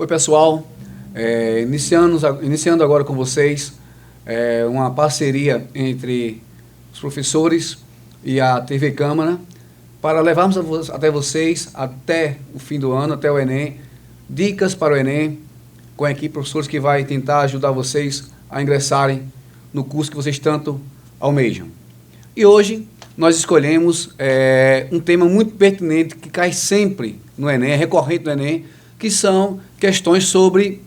Oi, pessoal. Iniciando agora com vocês uma parceria entre os professores e a TV Câmara para levarmos até vocês, até o fim do ano, até o Enem, dicas para o Enem, com a equipe de professores que vai tentar ajudar vocês a ingressarem no curso que vocês tanto almejam. E hoje nós escolhemos um tema muito pertinente que cai sempre no Enem, é recorrente no Enem, que são questões sobre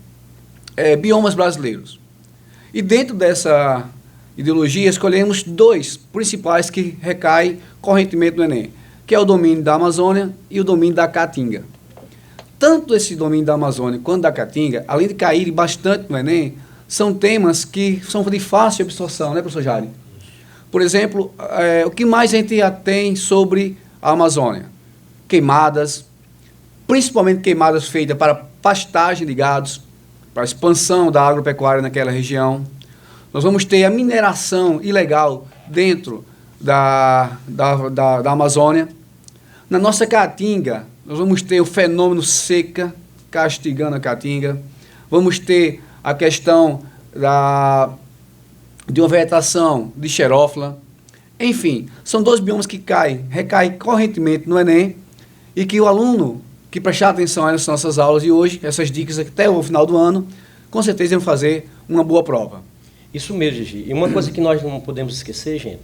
biomas brasileiros. E dentro dessa ideologia escolhemos dois principais que recaem correntemente no Enem, que é o domínio da Amazônia e o domínio da Caatinga. Tanto esse domínio da Amazônia quanto da Caatinga, além de caírem bastante no Enem, são temas que são de fácil absorção, né, professor Jari? Por exemplo, o que mais a gente já tem sobre a Amazônia? Queimadas, principalmente queimadas feitas para pastagem de gados, para a expansão da agropecuária naquela região. Nós vamos ter a mineração ilegal dentro da Amazônia. Na nossa Caatinga, nós vamos ter o fenômeno seca castigando a Caatinga. Vamos ter a questão de uma vegetação de xerófila. Enfim, são dois biomas que recaem correntemente no Enem e que o aluno que prestar atenção nas nossas aulas de hoje, essas dicas até o final do ano, com certeza vão fazer uma boa prova. Isso mesmo, Gigi. E uma coisa que nós não podemos esquecer, gente,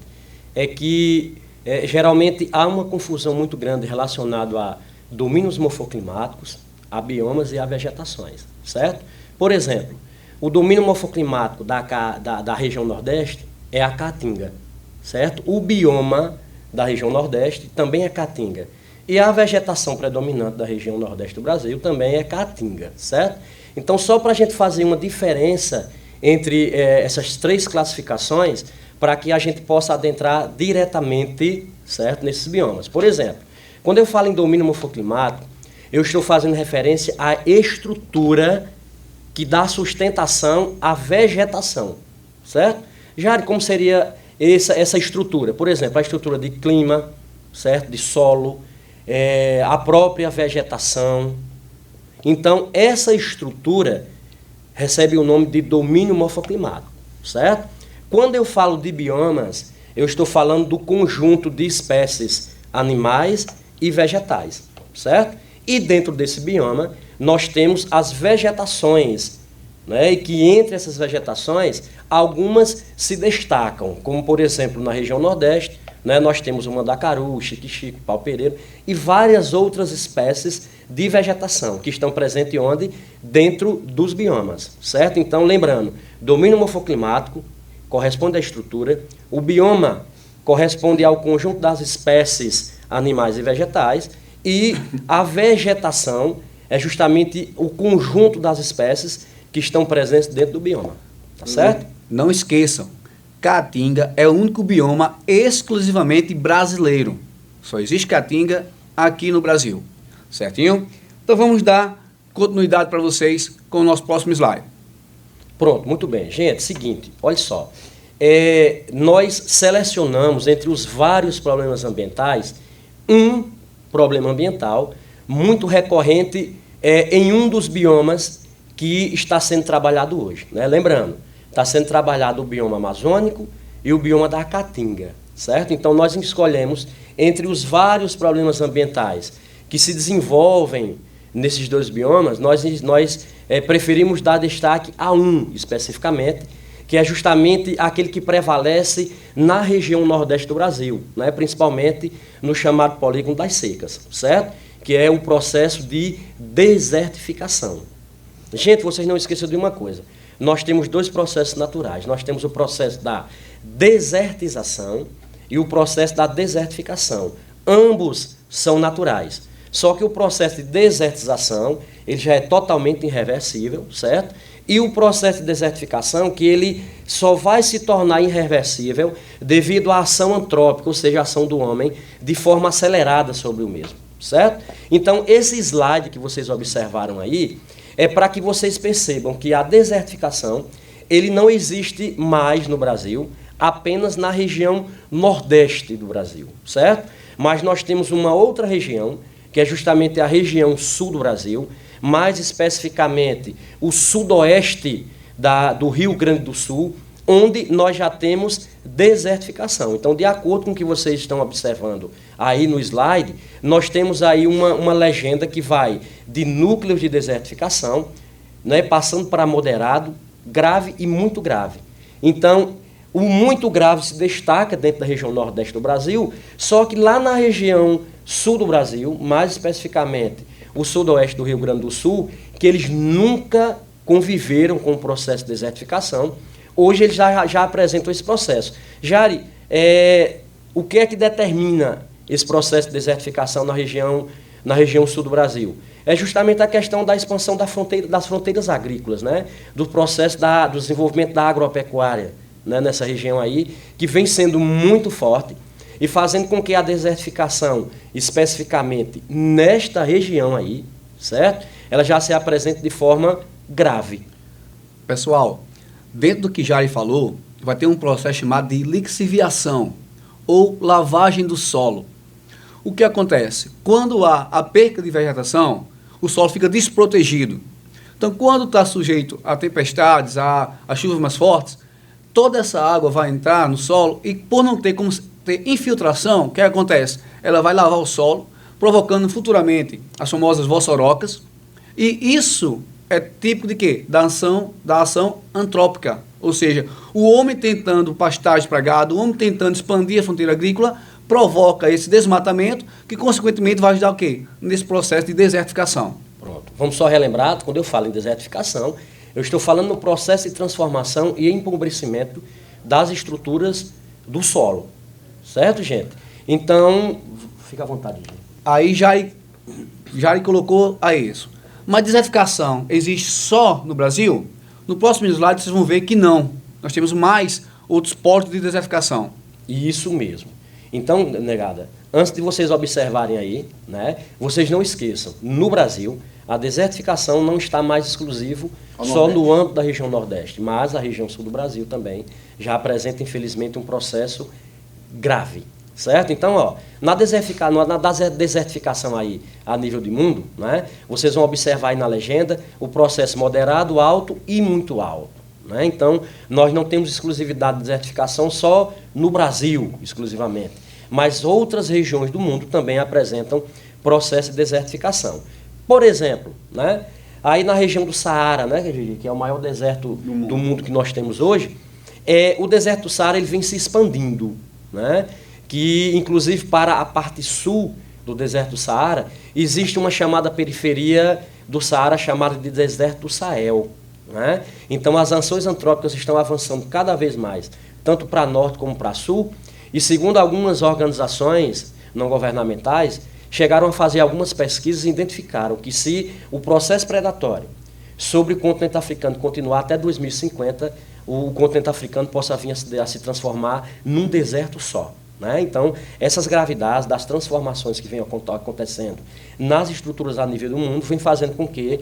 é que geralmente há uma confusão muito grande relacionada a domínios morfoclimáticos, a biomas e a vegetações, certo? Por exemplo, o domínio morfoclimático da região Nordeste é a Caatinga, certo? O bioma da região Nordeste também é Caatinga. E a vegetação predominante da região Nordeste do Brasil também é Caatinga, certo? Então, só para a gente fazer uma diferença entre essas três classificações, para que a gente possa adentrar diretamente, certo, nesses biomas. Por exemplo, quando eu falo em domínio morfoclimático, eu estou fazendo referência à estrutura que dá sustentação à vegetação, certo? Jari, como seria essa estrutura? Por exemplo, a estrutura de clima, certo, de solo, a própria vegetação. Então, essa estrutura recebe o nome de domínio morfoclimático, certo? Quando eu falo de biomas, eu estou falando do conjunto de espécies animais e vegetais, certo? E dentro desse bioma, nós temos as vegetações, né? E que entre essas vegetações, algumas se destacam, como por exemplo, na região Nordeste, né, nós temos o mandacaru, xique-xique, pau-pereiro e várias outras espécies de vegetação que estão presentes onde? Dentro dos biomas, certo? Então, lembrando, domínio morfoclimático corresponde à estrutura, o bioma corresponde ao conjunto das espécies animais e vegetais e a vegetação é justamente o conjunto das espécies que estão presentes dentro do bioma, tá certo? Não esqueçam, Caatinga é o único bioma exclusivamente brasileiro. Só existe Caatinga aqui no Brasil. Certinho? Então vamos dar continuidade para vocês com o nosso próximo slide. Pronto, muito bem. Gente, seguinte, olha só. Nós selecionamos entre os vários problemas ambientais um problema ambiental muito recorrente em um dos biomas que está sendo trabalhado hoje, né? Lembrando, está sendo trabalhado o bioma amazônico e o bioma da Caatinga, certo? Então, nós escolhemos, entre os vários problemas ambientais que se desenvolvem nesses dois biomas, nós preferimos dar destaque a um, especificamente, que é justamente aquele que prevalece na região Nordeste do Brasil, né? Principalmente no chamado polígono das secas, certo? Que é o processo de desertificação. Gente, vocês não esqueçam de uma coisa. Nós temos dois processos naturais. Nós temos o processo da desertização e o processo da desertificação. Ambos são naturais. Só que o processo de desertização, ele já é totalmente irreversível, certo? E o processo de desertificação, que ele só vai se tornar irreversível devido à ação antrópica, ou seja, a ação do homem, de forma acelerada sobre o mesmo, certo? Então, esse slide que vocês observaram aí, é para que vocês percebam que a desertificação, ele não existe mais no Brasil, apenas na região nordeste do Brasil, certo? Mas nós temos uma outra região, que é justamente a região sul do Brasil, mais especificamente o sudoeste do Rio Grande do Sul, onde nós já temos desertificação. Então, de acordo com o que vocês estão observando aí no slide, nós temos aí uma legenda que vai de núcleos de desertificação, né, passando para moderado, grave e muito grave. Então, o muito grave se destaca dentro da região nordeste do Brasil, só que lá na região sul do Brasil, mais especificamente o sudoeste do Rio Grande do Sul, que eles nunca conviveram com o processo de desertificação, hoje eles já apresentam esse processo. Jari, o que é que determina esse processo de desertificação na região sul do Brasil? É justamente a questão da expansão das fronteiras agrícolas, né? Do processo do desenvolvimento da agropecuária, né? Nessa região aí, que vem sendo muito forte e fazendo com que a desertificação, especificamente nesta região aí, certo? Ela já se apresente de forma grave. Pessoal, dentro do que Jari falou, vai ter um processo chamado de lixiviação, ou lavagem do solo. O que acontece? Quando há a perca de vegetação, o solo fica desprotegido. Então, quando está sujeito a tempestades, a chuvas mais fortes, toda essa água vai entrar no solo e, por não ter como ter infiltração, o que acontece? Ela vai lavar o solo, provocando futuramente as famosas vossorocas, e isso é típico de quê? Da ação antrópica, ou seja, o homem tentando pastagem para gado, o homem tentando expandir a fronteira agrícola, provoca esse desmatamento, que consequentemente vai ajudar o quê? Nesse processo de desertificação. Pronto. Vamos só relembrar, quando eu falo em desertificação, eu estou falando no processo de transformação e empobrecimento das estruturas do solo. Certo, gente? Então, fica à vontade, gente. Aí Jari colocou a isso. Mas desertificação existe só no Brasil? No próximo slide vocês vão ver que não. Nós temos mais outros pontos de desertificação. Isso mesmo. Então, negada, antes de vocês observarem aí, né, vocês não esqueçam, no Brasil, a desertificação não está mais exclusivo só no âmbito da região Nordeste, mas a região Sul do Brasil também já apresenta, infelizmente, um processo grave. Certo? Então, ó, na desertificação aí a nível de mundo, né, vocês vão observar aí na legenda o processo moderado, alto e muito alto. Né? Então, nós não temos exclusividade de desertificação só no Brasil, exclusivamente, mas outras regiões do mundo também apresentam processo de desertificação. Por exemplo, né, aí na região do Saara, né, que é o maior deserto do mundo que nós temos hoje, o deserto do Saara ele vem se expandindo, né? Que, inclusive, para a parte sul do deserto do Saara, existe uma chamada periferia do Saara chamada de deserto do Sahel. Né? Então, as ações antrópicas estão avançando cada vez mais, tanto para norte como para sul, e segundo algumas organizações não governamentais, chegaram a fazer algumas pesquisas e identificaram que se o processo predatório sobre o continente africano continuar até 2050, o continente africano possa vir a se transformar num deserto só. Né? Então, essas gravidades das transformações que vêm acontecendo nas estruturas a nível do mundo vem fazendo com que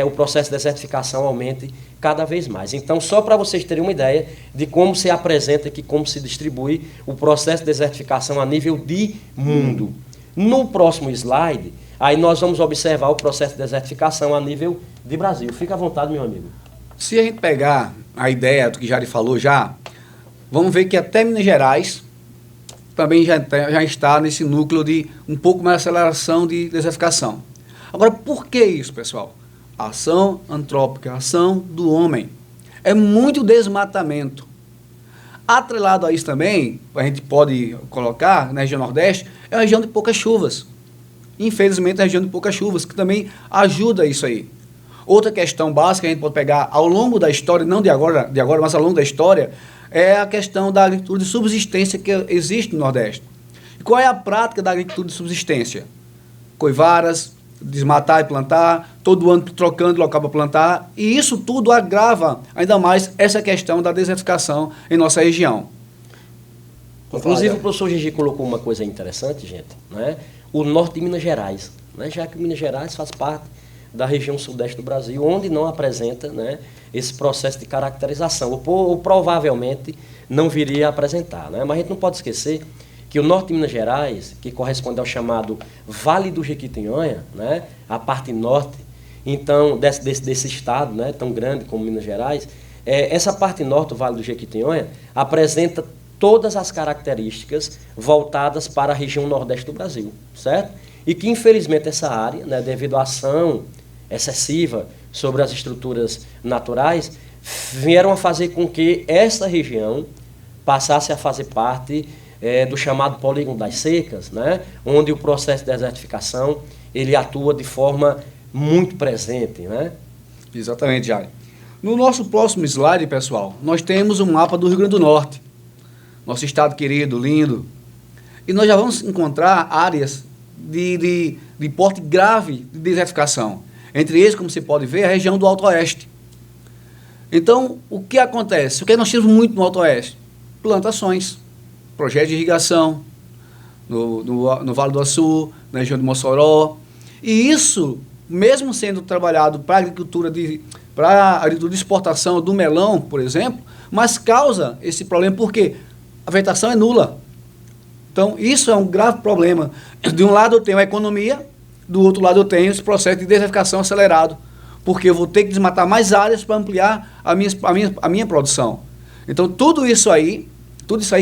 o processo de desertificação aumente cada vez mais. Então, só para vocês terem uma ideia de como se apresenta e como se distribui o processo de desertificação a nível de mundo. No próximo slide, aí nós vamos observar o processo de desertificação a nível de Brasil. Fica à vontade, meu amigo. Se a gente pegar a ideia do que Jari falou vamos ver que até Minas Gerais também já está nesse núcleo de um pouco mais de aceleração de desertificação. Agora, por que isso, pessoal? Ação antrópica, ação do homem. É muito desmatamento. Atrelado a isso também, a gente pode colocar na região Nordeste, é a região de poucas chuvas. Infelizmente, é a região de poucas chuvas, que também ajuda isso aí. Outra questão básica que a gente pode pegar ao longo da história, não de agora, mas ao longo da história, é a questão da agricultura de subsistência que existe no Nordeste. E qual é a prática da agricultura de subsistência? Coivaras, desmatar e plantar, todo ano trocando de local para plantar, e isso tudo agrava ainda mais essa questão da desertificação em nossa região. Inclusive, o professor Gigi colocou uma coisa interessante, gente, né? O norte de Minas Gerais, né? Já que Minas Gerais faz parte da região sudeste do Brasil, onde não apresenta, né, esse processo de caracterização, ou provavelmente não viria a apresentar. Né? Mas a gente não pode esquecer que o norte de Minas Gerais, que corresponde ao chamado Vale do Jequitinhonha, né, a parte norte, Então, desse estado, né, tão grande como Minas Gerais, essa parte norte do Vale do Jequitinhonha apresenta todas as características voltadas para a região nordeste do Brasil, certo? E que, infelizmente, essa área, né, devido à ação excessiva sobre as estruturas naturais, vieram a fazer com que essa região passasse a fazer parte do chamado polígono das secas, né, onde o processo de desertificação ele atua de forma muito presente, né? Exatamente, Jair. No nosso próximo slide, pessoal, nós temos um mapa do Rio Grande do Norte, nosso estado querido, lindo, e nós já vamos encontrar áreas de porte grave de desertificação. Entre eles, como você pode ver, a região do Alto Oeste. Então, o que acontece? O que nós temos muito no Alto Oeste? Plantações, projetos de irrigação, no Vale do Açu, na região de Mossoró. E isso, mesmo sendo trabalhado para a agricultura de exportação do melão, por exemplo, mas causa esse problema porque a vegetação é nula. Então, isso é um grave problema. De um lado eu tenho a economia, do outro lado eu tenho esse processo de desertificação acelerado, porque eu vou ter que desmatar mais áreas para ampliar a minha produção. Então, tudo isso aí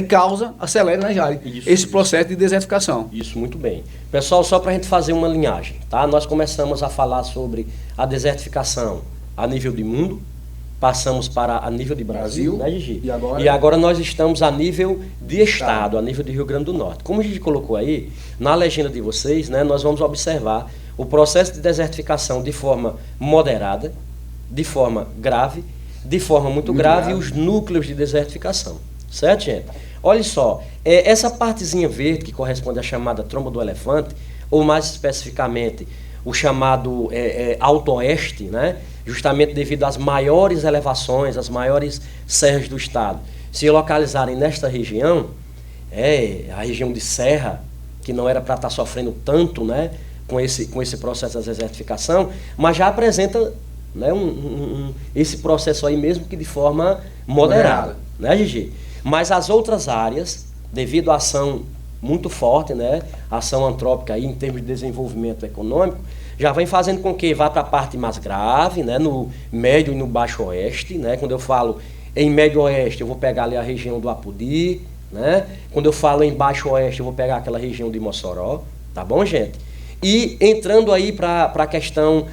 causa, acelera, né, Jari? Esse processo de desertificação. Isso, muito bem. Pessoal, só para a gente fazer uma linhagem, tá? Nós começamos a falar sobre a desertificação a nível de mundo, passamos para a nível de Brasil, né, Gigi? E agora nós estamos a nível de estado, a nível de Rio Grande do Norte. Como a gente colocou aí, na legenda de vocês, né, nós vamos observar o processo de desertificação de forma moderada, de forma grave, de forma muito grave e os núcleos de desertificação. Certo, gente? Olha só, essa partezinha verde que corresponde à chamada tromba do elefante, ou mais especificamente o chamado Alto Oeste, né? Justamente devido às maiores elevações, às maiores serras do estado, se localizarem nesta região, a região de serra, que não era para estar sofrendo tanto, né, com esse processo de desertificação, mas já apresenta, né, esse processo aí mesmo que de forma moderada, né, Gigi? Mas as outras áreas, devido à ação muito forte, né, ação antrópica aí em termos de desenvolvimento econômico, já vem fazendo com que vá para a parte mais grave, né, no médio e no baixo oeste, né? Quando eu falo em médio oeste, eu vou pegar ali a região do Apodi, né? Quando eu falo em baixo oeste, eu vou pegar aquela região de Mossoró, tá bom, gente? E entrando aí para a questão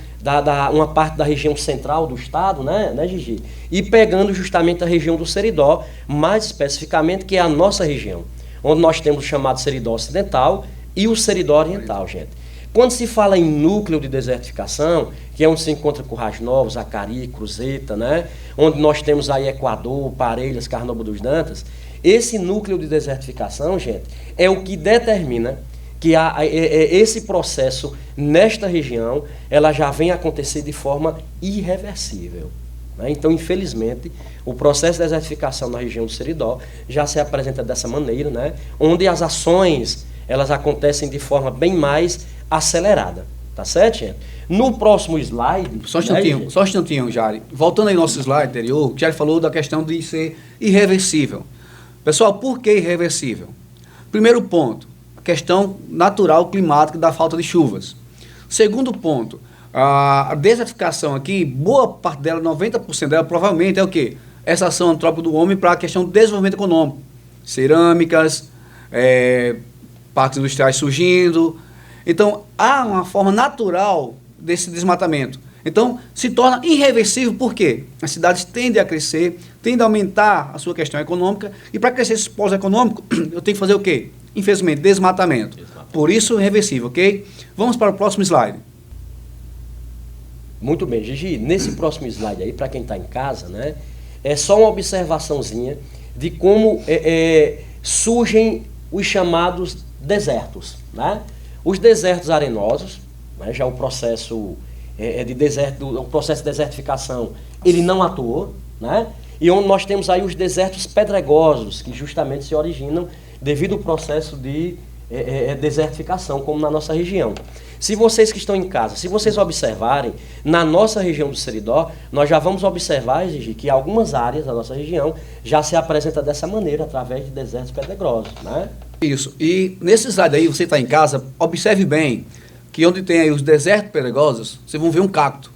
uma parte da região central do estado, né, Gigi? E pegando justamente a região do Seridó, mais especificamente, que é a nossa região, onde nós temos o chamado Seridó Ocidental e o Seridó Oriental, gente. Quando se fala em núcleo de desertificação, que é onde se encontra Currais Novos, Acari, Cruzeta, né? Onde nós temos aí Equador, Parelhas, Carnaúba dos Dantas, esse núcleo de desertificação, gente, é o que determina que esse processo nesta região, ela já vem acontecer de forma irreversível, né? Então, infelizmente, o processo de desertificação na região do Seridó já se apresenta dessa maneira, né? Onde as ações elas acontecem de forma bem mais acelerada, tá certo, gente? No próximo slide... Só um instantinho, Jari. Voltando aí ao nosso slide anterior, o Jari falou da questão de ser irreversível. Pessoal, por que irreversível? Primeiro ponto, a questão natural climática da falta de chuvas. Segundo ponto, a desertificação aqui, boa parte dela, 90% dela, provavelmente é o quê? Essa ação antrópica do homem para a questão do desenvolvimento econômico. Cerâmicas, parques industriais surgindo. Então, há uma forma natural desse desmatamento. Então, se torna irreversível, por quê? As cidades tendem a crescer, tendem a aumentar a sua questão econômica, e para crescer esse polo econômico, eu tenho que fazer o quê? Infelizmente, desmatamento. Por isso, irreversível, ok? Vamos para o próximo slide. Muito bem, Gigi. Nesse próximo slide aí, para quem está em casa, né, é só uma observaçãozinha de como surgem os chamados desertos, né? Os desertos arenosos, né, já o processo o processo de desertificação, ele não atuou, né? E onde nós temos aí os desertos pedregosos, que justamente se originam devido ao processo de desertificação, como na nossa região. Se vocês que estão em casa, se vocês observarem, na nossa região do Seridó, nós já vamos observar, Gigi, que algumas áreas da nossa região já se apresentam dessa maneira, através de desertos pedregosos, né? Isso. E nesse slide aí, você está em casa, observe bem que onde tem aí os desertos pedregosos, vocês vão ver um cacto.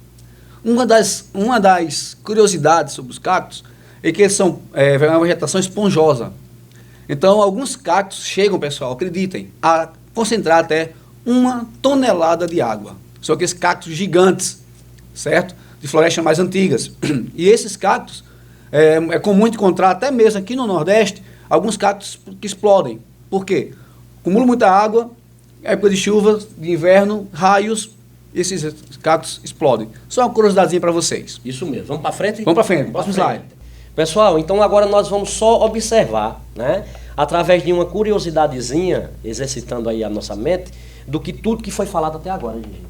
Uma das curiosidades sobre os cactos é que eles são uma vegetação esponjosa. Então, alguns cactos chegam, pessoal, acreditem, a concentrar até 1 tonelada de água. São aqueles cactos gigantes, certo? De florestas mais antigas. E esses cactos, é comum encontrar até mesmo aqui no Nordeste, alguns cactos que explodem. Por quê? Acumulam muita água, época de chuva, de inverno, raios, esses cactos explodem. Só uma curiosidadezinha para vocês. Isso mesmo. Vamos para frente? Vamos para frente. Próximo slide. Pessoal, então agora nós vamos só observar, né, através de uma curiosidadezinha, exercitando aí a nossa mente, do que tudo que foi falado até agora, Gigi.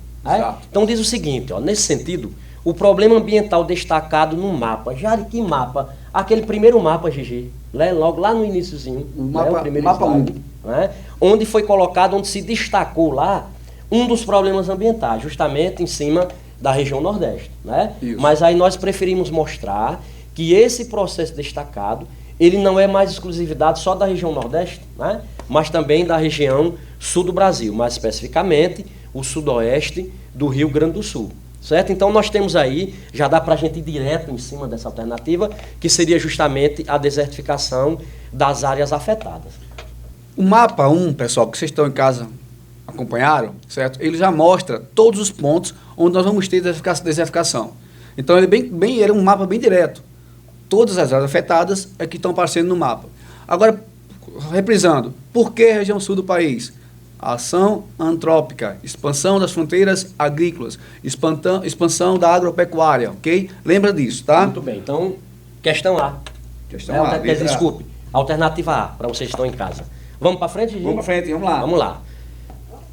Então diz o seguinte, ó, nesse sentido, o problema ambiental destacado no mapa. Já que mapa? Aquele primeiro mapa, Gigi, né, logo lá no iniciozinho, o primeiro mapa slide, 1. Né, onde foi colocado, onde se destacou lá um dos problemas ambientais, justamente em cima da região Nordeste. Né? Mas aí nós preferimos mostrar que esse processo destacado, ele não é mais exclusividade só da região Nordeste, né? Mas também da região sul do Brasil, mais especificamente o sudoeste do Rio Grande do Sul. Certo? Então nós temos aí, já dá para a gente ir direto em cima dessa alternativa, que seria justamente a desertificação das áreas afetadas. O mapa 1, pessoal, que vocês estão em casa acompanharam, certo? Ele já mostra todos os pontos onde nós vamos ter desertificação. Então ele é um mapa bem direto. Todas as áreas afetadas é que estão aparecendo no mapa. Agora, reprisando, por que a região sul do país? Ação antrópica, expansão das fronteiras agrícolas, expansão da agropecuária, ok? Lembra disso, tá? Muito bem, então, questão A. Questão A. Desculpe, alternativa A, para vocês que estão em casa. Vamos para frente, gente? Vamos para frente, vamos lá. Vamos lá.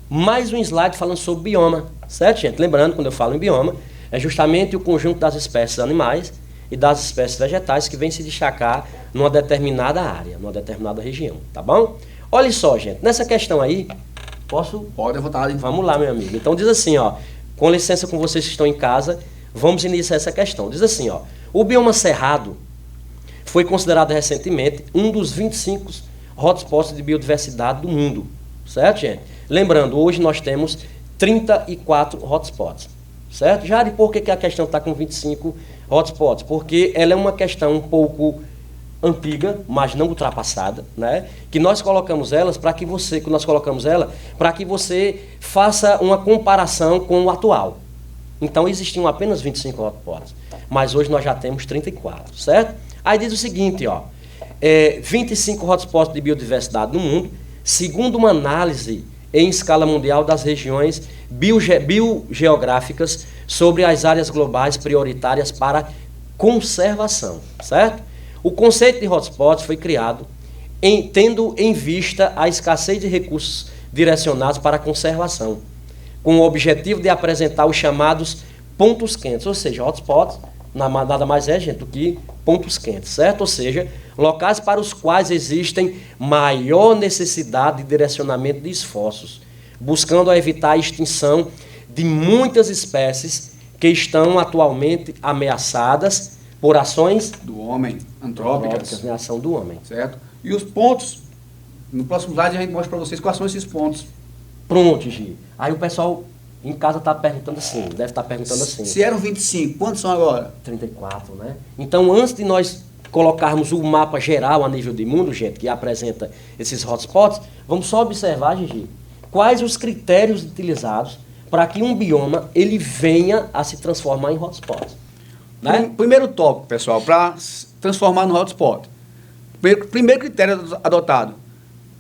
Mais um slide falando sobre bioma, certo, gente? Lembrando, quando eu falo em bioma, é justamente o conjunto das espécies animais e das espécies vegetais que vem se destacar numa determinada área, numa determinada região, tá bom? Olha só, gente, nessa questão aí, posso? Pode, à vontade. Vamos lá, meu amigo. Então diz assim, ó, com licença com vocês que estão em casa, vamos iniciar essa questão. Diz assim, ó, o bioma cerrado foi considerado recentemente um dos 25 hotspots de biodiversidade do mundo, certo, gente? Lembrando, hoje nós temos 34 hotspots, certo? Já de por que a questão está com 25 hotspots? Porque ela é uma questão um pouco antiga, mas não ultrapassada, né? Que nós colocamos elas para que você, faça uma comparação com o atual. Então existiam apenas 25 hotspots, mas hoje nós já temos 34, certo? Aí diz o seguinte, ó, 25 hotspots de biodiversidade no mundo, segundo uma análise em escala mundial das regiões biogeográficas sobre as áreas globais prioritárias para conservação, certo? O conceito de hotspots foi criado tendo em vista a escassez de recursos direcionados para a conservação, com o objetivo de apresentar os chamados pontos quentes, ou seja, hotspots nada mais é, gente, do que pontos quentes, certo? Ou seja, locais para os quais existem maior necessidade de direcionamento de esforços, buscando evitar a extinção de muitas espécies que estão atualmente ameaçadas por ações do homem, antrópicas, né, ação do homem. Certo? E os pontos, no próximo slide a gente mostra para vocês quais são esses pontos. Pronto, Gi. Aí o pessoal em casa está perguntando assim, deve estar perguntando assim. Se eram 25, quantos são agora? 34, né? Então, antes de nós colocarmos o mapa geral a nível de mundo, gente, que apresenta esses hotspots, vamos só observar, Gigi, quais os critérios utilizados para que um bioma ele venha a se transformar em hotspot. Né? Primeiro tópico, pessoal, para transformar no hotspot. Primeiro critério adotado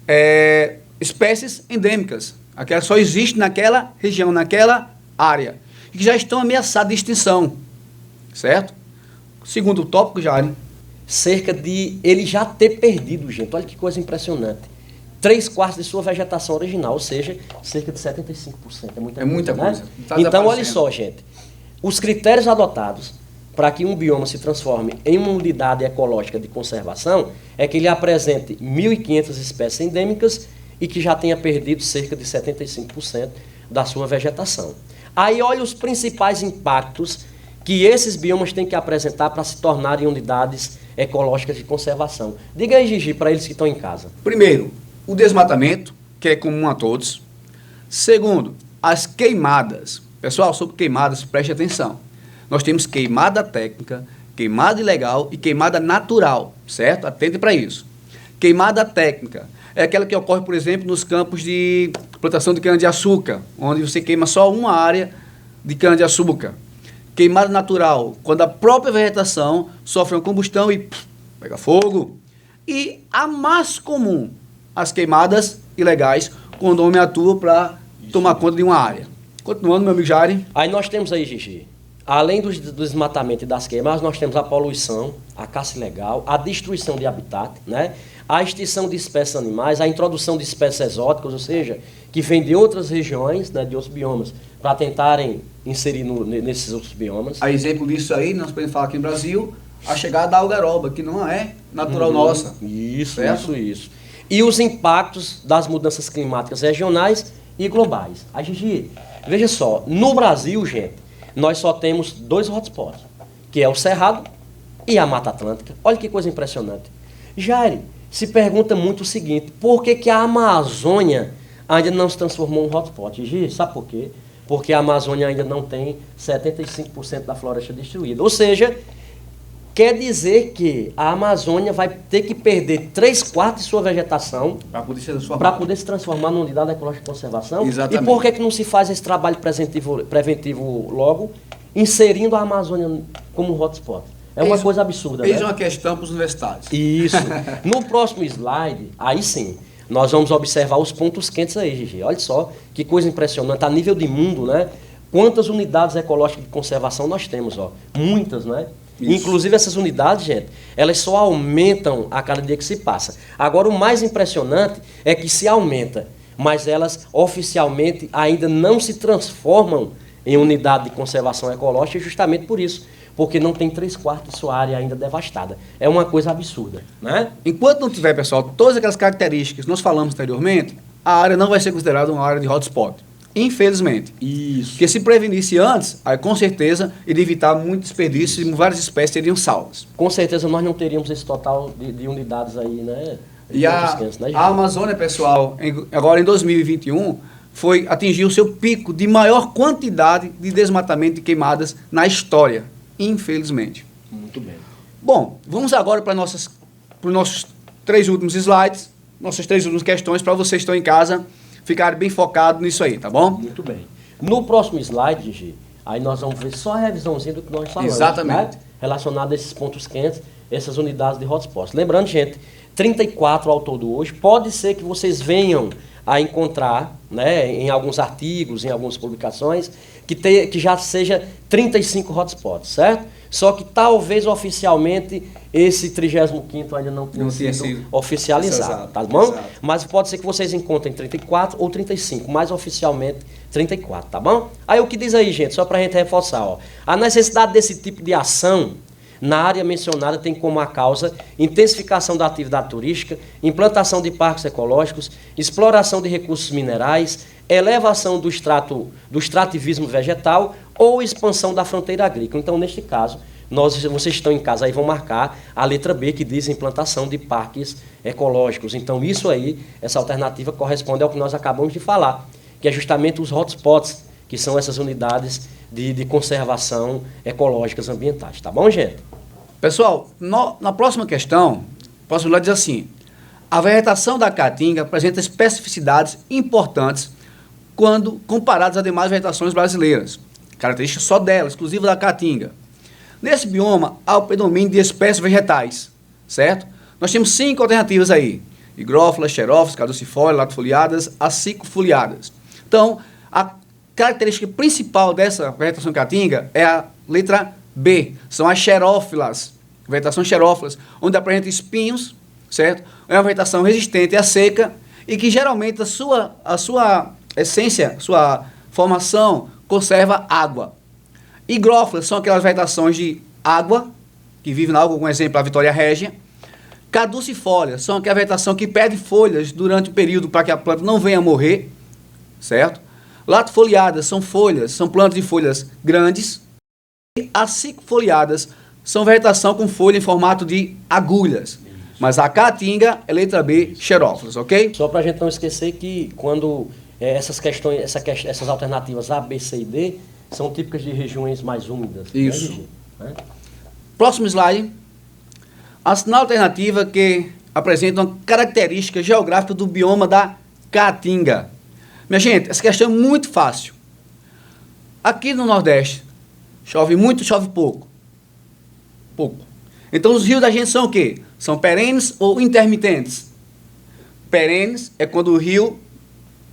é espécies endêmicas. Aquelas só existem naquela região, naquela área, e que já estão ameaçadas de extinção, certo? Segundo tópico, Jari. Cerca de ele já ter perdido, gente, olha que coisa impressionante, 3/4 de sua vegetação original, ou seja, cerca de 75%. É muita coisa. Né? Então, olha só, gente, os critérios adotados para que um bioma se transforme em uma unidade ecológica de conservação é que ele apresente 1.500 espécies endêmicas e que já tenha perdido cerca de 75% da sua vegetação. Aí olha os principais impactos que esses biomas têm que apresentar para se tornarem unidades ecológicas de conservação. Diga aí, Gigi, para eles que estão em casa. Primeiro, o desmatamento, que é comum a todos. Segundo, as queimadas. Pessoal, sobre queimadas, preste atenção. nós temos queimada técnica, queimada ilegal e queimada natural, certo? Atente para isso. Queimada técnica é aquela que ocorre, por exemplo, nos campos de plantação de cana-de-açúcar, onde você queima só uma área de cana-de-açúcar. Queimada natural, quando a própria vegetação sofre uma combustão e pega fogo. E a mais comum, as queimadas ilegais, quando o homem atua para tomar conta de uma área. Continuando, meu amigo Jair. Aí nós temos aí, Gigi, além do desmatamento e das queimadas, nós temos a poluição, a caça ilegal, a destruição de habitat, né? A extinção de espécies animais, a introdução de espécies exóticas, ou seja, que vêm de outras regiões, né, de outros biomas, para tentarem inserir nesses outros biomas. A exemplo disso aí, nós podemos falar aqui no Brasil, a chegada da algaroba, que não é natural nossa. Isso. E os impactos das mudanças climáticas regionais e globais. A Gigi, veja só, no Brasil, gente, nós só temos 2 hotspots, que é o Cerrado e a Mata Atlântica. Olha que coisa impressionante. Jair, se pergunta muito o seguinte, por que a Amazônia ainda não se transformou em um hotspot? Gigi, sabe por quê? Porque a Amazônia ainda não tem 75% da floresta destruída. Ou seja, quer dizer que a Amazônia vai ter que perder 3/4 de sua vegetação para poder se transformar numa unidade ecológica de conservação. Exatamente. E por que não se faz esse trabalho preventivo logo, inserindo a Amazônia como hotspot? É uma coisa absurda, Eis né? uma questão para os universitários. Isso. No próximo slide, aí sim, nós vamos observar os pontos quentes aí, Gigi. Olha só, que coisa impressionante. A nível de mundo, né? Quantas unidades ecológicas de conservação nós temos, ó? Muitas, né? Isso. Inclusive essas unidades, gente, elas só aumentam a cada dia que se passa. Agora, o mais impressionante é que se aumenta, mas elas oficialmente ainda não se transformam em unidade de conservação ecológica justamente por isso. Porque não tem 3/4 de sua área ainda devastada. É uma coisa absurda, né? Enquanto não tiver, pessoal, todas aquelas características que nós falamos anteriormente, a área não vai ser considerada uma área de hotspot. Infelizmente. Isso. Porque se prevenisse antes, aí com certeza iria evitar muito desperdício e várias espécies seriam salvas. Com certeza nós não teríamos esse total de unidades aí, né? E a Amazônia, pessoal, agora em 2021, atingiu o seu pico de maior quantidade de desmatamento e queimadas na história. Infelizmente. Muito bem. Bom, vamos agora para os nossos 3 últimos slides, nossas 3 últimas questões, para vocês que estão em casa ficarem bem focados nisso aí, tá bom? Muito bem. No próximo slide, Gigi, aí nós vamos ver só a revisãozinha do que nós falamos. Exatamente. Né? Relacionado a esses pontos quentes, essas unidades de hotspots. Lembrando, gente, 34 ao todo hoje. Pode ser que vocês venham a encontrar, né, em alguns artigos, em algumas publicações, que já seja 35 hotspots, certo? Só que talvez oficialmente esse 35º ainda não tenha sido oficializado, tá bom? Exato. Mas pode ser que vocês encontrem 34 ou 35, mas oficialmente 34, tá bom? Aí o que diz aí, gente, só pra gente reforçar, ó, a necessidade desse tipo de ação na área mencionada tem como a causa intensificação da atividade turística, implantação de parques ecológicos, exploração de recursos minerais, elevação do extrativismo vegetal ou expansão da fronteira agrícola. Então, neste caso, vocês estão em casa aí, vão marcar a letra B, que diz implantação de parques ecológicos. Então, isso aí, essa alternativa corresponde ao que nós acabamos de falar, que é justamente os hotspots, que são essas unidades de conservação ecológicas ambientais. Tá bom, gente? Pessoal, na próxima questão, posso dizer assim, a vegetação da Caatinga apresenta especificidades importantes quando comparadas às demais vegetações brasileiras. Característica só dela, exclusiva da Caatinga. Nesse bioma, há o predomínio de espécies vegetais, certo? Nós temos 5 alternativas aí. Higrófilas, xerófilas, caducifólias, latifoliadas, acicofoliadas. Então, a característica principal dessa vegetação caatinga é a letra B, são as xerófilas, vegetação xerófilas, onde apresenta espinhos, certo? É uma vegetação resistente à seca e que geralmente a sua essência, sua formação, conserva água. Higrófilas são aquelas vegetações de água, que vivem na água, como exemplo a Vitória Régia. Caducifólias são aquela vegetação que perde folhas durante o período para que a planta não venha a morrer, certo? Latifoliadas são plantas de folhas grandes. E acicofoliadas são vegetação com folha em formato de agulhas. Mas a Caatinga é letra B, xerófilas, ok? Só para a gente não esquecer que quando essas alternativas A, B, C e D, são típicas de regiões mais úmidas. Isso. Né, Gigi? Né? Próximo slide. A sinal alternativa que apresenta uma característica geográfica do bioma da Caatinga. Minha gente, essa questão é muito fácil. Aqui no Nordeste, chove muito, chove pouco. Pouco. Então os rios da gente são o quê? São perenes ou intermitentes? Perenes é quando o rio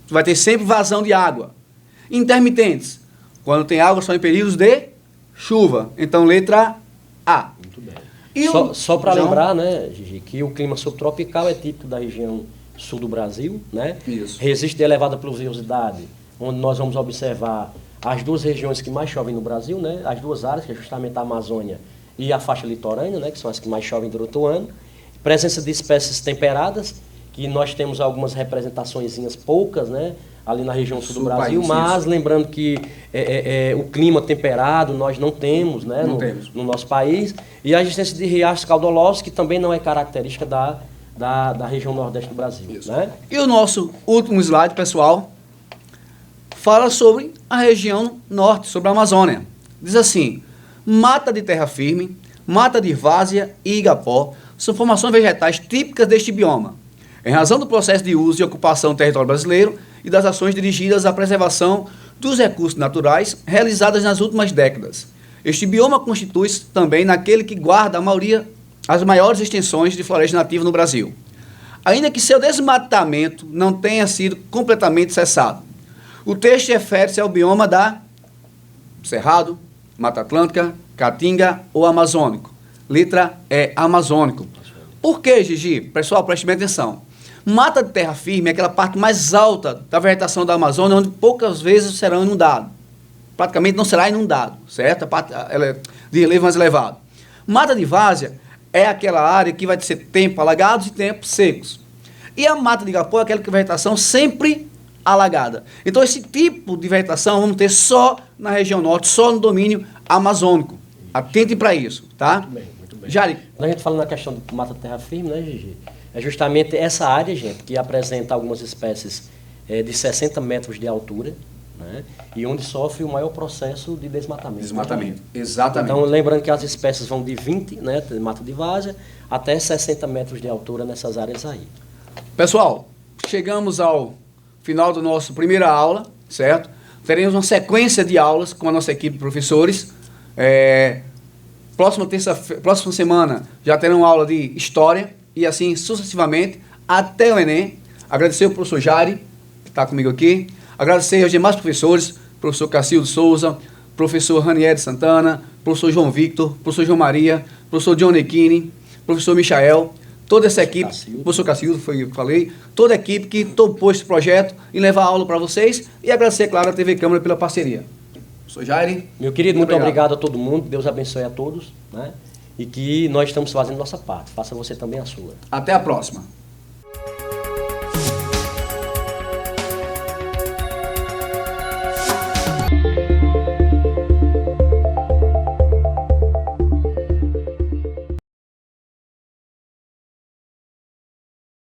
vai ter sempre vazão de água. Intermitentes, quando tem água só em períodos de chuva. Então, letra A. Muito bem. E Só para lembrar, né, Gigi, que o clima subtropical é típico da região sul do Brasil, né? Isso. Resiste a elevada pluviosidade, onde nós vamos observar as duas regiões que mais chovem no Brasil, né? As duas áreas, que é justamente a Amazônia e a faixa litorânea, né? Que são as que mais chovem durante o ano. Presença de espécies temperadas, que nós temos algumas representaçõezinhas poucas, né? Ali na região sul do Brasil, país, mas isso. lembrando que o clima temperado nós não temos, né? Não temos. No nosso país, e a existência de riachos caudalosos, que também não é característica da região nordeste do Brasil. Né? E o nosso último slide, pessoal, fala sobre a região norte, sobre a Amazônia. Diz assim: mata de terra firme, mata de várzea e igapó são formações vegetais típicas deste bioma, em razão do processo de uso e ocupação do território brasileiro e das ações dirigidas à preservação dos recursos naturais realizadas nas últimas décadas. Este bioma constitui-se também naquele que guarda as maiores extensões de floresta nativa no Brasil, ainda que seu desmatamento não tenha sido completamente cessado. O texto refere-se ao bioma da Cerrado, Mata Atlântica, Caatinga ou Amazônico. Letra E, amazônico. Por que, Gigi? Pessoal, preste bem atenção. Mata de terra firme é aquela parte mais alta da vegetação da Amazônia, onde poucas vezes serão inundados. Praticamente não será inundado, certo? Ela é de relevo mais elevado. Mata de várzea é aquela área que vai ter tempo alagados e tempos secos. E a mata de igapó é aquela vegetação sempre alagada. Então, esse tipo de vegetação vamos ter só na região norte, só no domínio amazônico. Atente para isso, tá? Muito bem, muito bem. Jari. Quando a gente fala na questão de mata de terra firme, né, Gigi? É justamente essa área, gente, que apresenta algumas espécies de 60 metros de altura, né, e onde sofre o maior processo de desmatamento. Desmatamento, exatamente. Então, lembrando que as espécies vão de 20, né, de mata de várzea, até 60 metros de altura nessas áreas aí. Pessoal, chegamos ao final da nossa primeira aula, certo? Teremos uma sequência de aulas com a nossa equipe de professores. Próxima semana já terão aula de História e assim sucessivamente até o Enem. Agradecer ao professor Jari, que está comigo aqui. Agradecer aos demais professores, professor Cacildo Souza, professor Ranieri Santana, professor João Victor, professor João Maria, professor John Nequini, professor Michael, toda essa equipe, professor Cacildo, foi o que falei, toda a equipe que topou esse projeto e levar a aula para vocês, e agradecer, claro, a TV Câmara pela parceria. Professor Jair. Meu querido, muito obrigado a todo mundo, Deus abençoe a todos, né? E que nós estamos fazendo nossa parte, faça você também a sua. Até a próxima.